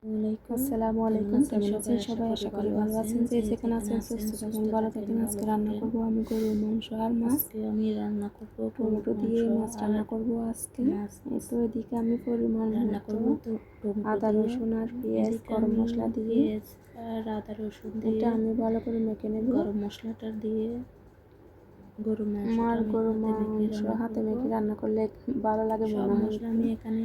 আসসালামু আলাইকুম। কেমন আছেন সবাই? আশা করি ভালো আছেন। যে যেখানে আছেন সুস্থ থাকুন, ভালো থাকেন। আজকে রান্না করব আমি গরুর মাংস আর মাছ। আমি রান্না করব টমেটো দিয়ে মাছ রান্না করব আজকে। তো এদিকে আমি পরিমাণ রান্না মতো করব আদা রসুন আর পেঁয়াজ গরম মশলা দিয়ে আর আদা রসুন দিয়ে এটা আমি ভালো করে মেখে নেব। গরম মশলাটা দিয়ে গরুর আমার মাংসটা গরুর মাংস হাতে মেখে রান্না করলে ভালো লাগে মনে হয়। মশলা আমি এখানে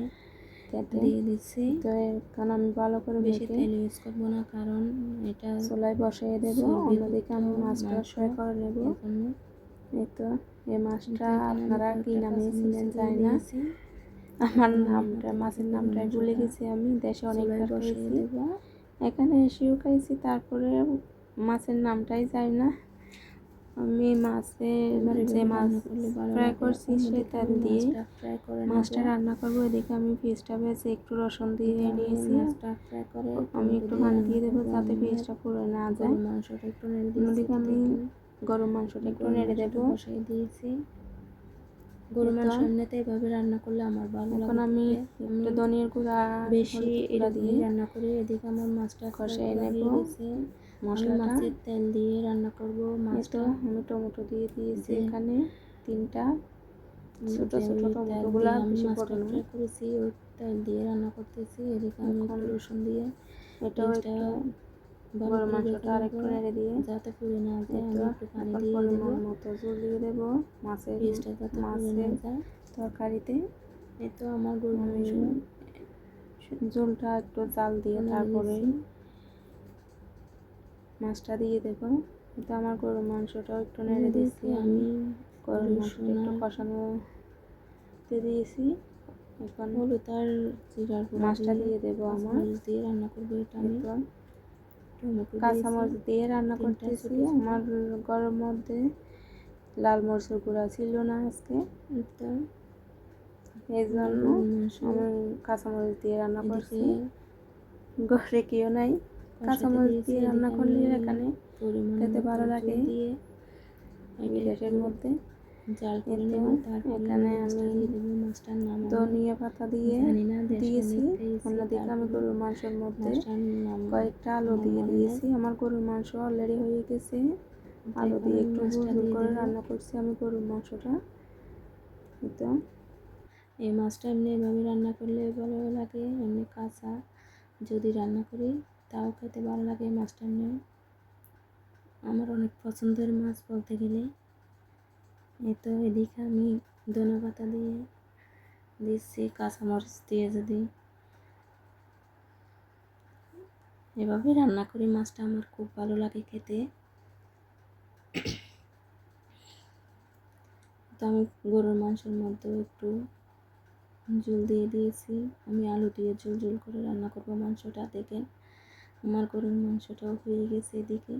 খেতে দিয়ে দিচ্ছি। তো কারণ আমি ভালো করে বেশি মেখে তেল ইউজ করবো না, কারণ এটা চুলায় বসিয়ে দেবো। অন্যদিকে আমি মাছটা ফ্রাই করে নেব। এই তো এই মাছটা আপনারা কি নামে চিনেন জানি না, আমার নামটা মাছের নামটাই ভুলে গেছি। আমি দেশে অনেকবার খাইছি, এখানে এসেও খাইছি, তারপরে মাছের নামটাই জানি না। আমি যে মাছ ফ্রাই করছি সেটা দিয়ে মাছটা রান্না করবো। এদিকে আমি পেঁয়াজটা বেছে একটু রসুন দিয়ে নিয়েছি। আমি একটু পানি দিয়ে দেবো যাতে পেঁয়াজটা পুড়ে না যায়। মাংসটা একটু অন্যদিকে আমি গরম মাংসটা একটু নেড়ে দেবো। বসিয়ে দিয়েছি। গরু মাংস এমনিতে এভাবে রান্না করলে আমার ভালো লাগে। এখন আমি একটু ধনিয়ার গুঁড়া বেশি গুঁড়া দিয়ে রান্না করি। এদিকে আমার মাছটা কষিয়ে নেব। মশলাটা মাছের তেল দিয়ে রান্না করব। মাছটা আমি টমেটো দিয়ে দিয়েছি এখানে 3টা ছোট ছোট টমেটোগুলো বেশি বড় না করেছি, ওই তেল দিয়ে রান্না করতেছি। এদিকে আমি একটু রসুন দিয়ে এটাও একটু গরম মাংসটা আর একটু নেড়ে দিয়ে যাতে পুড়ে না যায় আমি একটু পানি দিয়ে পরিমাণ মতো জল দিয়ে দেবো মাছের তরকারিতে। এই তো আমার গরু মাংস ঝোলটা একটু জাল দিয়ে তারপরে মাছটা দিয়ে দেবো। তো আমার গরুর মাংসটাও একটু নেড়ে দিয়েছি। আমি গরুর মাংসটা একটু কষানোতে দিয়েছি। এখন হলুদ আর জিরার মাছটা দিয়ে দেবো। আমার দিয়ে রান্না করবো। এটা আমি কাঁচামরিচ দিয়ে রান্না করতেছি। আমার ঘরের মধ্যে লাল মরিচের গুঁড়া ছিল না আজকে, এই জন্য আমি কাঁচামরিচ দিয়ে রান্না করছি। ঘরে কেউ নাই, কাঁচামরিচ দিয়ে রান্না করলে এখানে খেতে ভালো লাগে বিদেশের মধ্যে। এখানে আমি ধনিয়া পাতা দিয়ে দিয়েছি। অন্যদিকে আমি গরুর মাংসের মধ্যে কয়েকটা আলু দিয়ে দিয়েছি। আমার গরুর মাংস অলরেডি হয়ে গেছে। আলু দিয়ে একটু ঝোল করে রান্না করছি আমি গরুর মাংসটা। তো এই মাছটা এমনি এভাবে রান্না করলে ভালো লাগে, এমনি কাঁচা যদি রান্না করি তাও খেতে ভালো লাগে। এই মাছটা এমনি আমার অনেক পছন্দের মাছ বলতে গেলে। এই তো এদিকে আমি ধনে পাতা দিয়ে দিচ্ছি, কাঁচামরিচ দিয়ে যদি এভাবে রান্না করি মাছটা আমার খুব ভালো লাগে খেতে। তো আমি গরুর মাংসের মধ্যে একটু ঝোল দিয়ে দিয়েছি। আমি আলু দিয়ে ঝোল করে রান্না করবো মাংসটা। দেখে আমার গরুর মাংসটাও হয়ে গেছে। এদিকে